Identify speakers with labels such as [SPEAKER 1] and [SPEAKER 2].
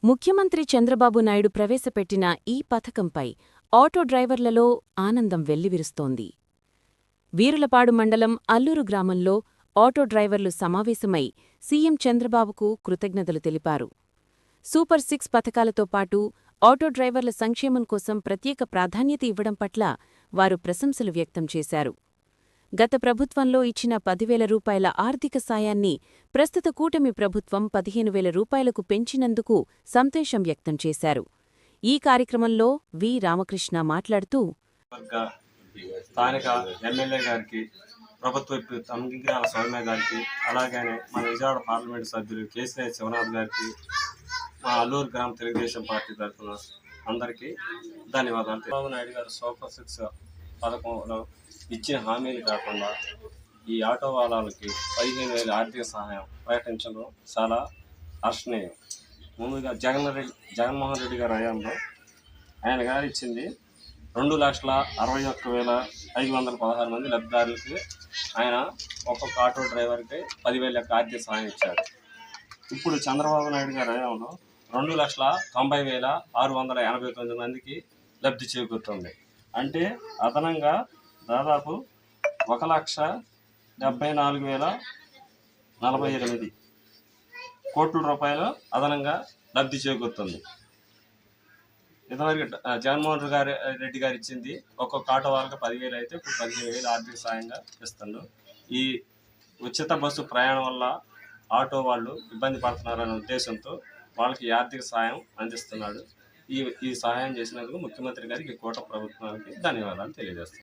[SPEAKER 1] ముఖ్యమంత్రి చంద్రబాబు నాయుడు ప్రవేశపెట్టిన ఈ పథకంపై ఆటో డ్రైవర్లలో ఆనందం వెల్లివిరుస్తోంది. వీరులపాడు మండలం అల్లూరు గ్రామంలో ఆటో డ్రైవర్లు సమావేశమై సీఎం చంద్రబాబుకు కృతజ్ఞతలు తెలిపారు. సూపర్ సిక్స్ పథకాలతో పాటు ఆటో డ్రైవర్ల సంక్షేమం కోసం ప్రత్యేక ప్రాధాన్యత ఇవ్వడం పట్ల వారు ప్రశంసలు వ్యక్తం చేశారు. గత ప్రభుత్వంలో ఇచ్చిన 10,000 రూపాయల ఆర్థిక సాయాన్ని ప్రస్తుత కూటమి ప్రభుత్వం 15,000 రూపాయలకు పెంచినందుకు సంతోషం వ్యక్తం చేశారు. ఈ కార్యక్రమంలో వి. రామకృష్ణ మాట్లాడుతూ
[SPEAKER 2] స్థానిక ఎమ్మెల్యే గారికి, ప్రభుత్వ అంగీకార సౌమ్య గారికి, అలాగే మన విజయవాడ పార్లమెంటు సభ్యులు కేసీఆర్ శివనాథ్ గారికి, మా అల్లూరు గ్రామ తెలుగుదేశం పార్టీ తరఫున అందరికీ ధన్యవాదాలు. చంద్రబాబు నాయుడు గారు సూపర్ సిక్స్ పథకంలో ఇచ్చిన హామీలు కాకుండా ఈ ఆటో వాళ్ళకి 15,000 ఆర్థిక సహాయం ప్రకటించడం చాలా హర్షణీయం. ముందుగా జగన్మోహన్ రెడ్డి గారి హయాంలో ఆయన గారు ఇచ్చింది 2,61,516 మంది లబ్ధిదారులకి ఆయన ఒక్కొక్క ఆటో డ్రైవర్కి 10,000 లెక్క ఆర్థిక సహాయం ఇచ్చారు. ఇప్పుడు చంద్రబాబు నాయుడు గారి హయాంలో 2,90,689 మందికి లబ్ధి చేకూరుతుంది. అంటే అదనంగా దాదాపు 1,74,048 కోట్ల రూపాయలు అదనంగా లబ్ధి చేకూరుతుంది. ఇదివరకు జగన్మోహన్ రెడ్డి గారు ఇచ్చింది ఒక్కొక్క ఆటో వాళ్ళకి 10,000 అయితే ఇప్పుడు 15,000 ఆర్థిక సాయంగా ఇస్తున్నారు. ఈ ఉచిత బస్సు ప్రయాణం వల్ల ఆటో వాళ్ళు ఇబ్బంది పడుతున్నారనే ఉద్దేశంతో వాళ్ళకి ఆర్థిక సాయం అందిస్తున్నాడు. ఈ సహాయం చేసినందుకు ముఖ్యమంత్రి గారికి, కూటమి ప్రభుత్వానికి ధన్యవాదాలు తెలియజేస్తున్నాను.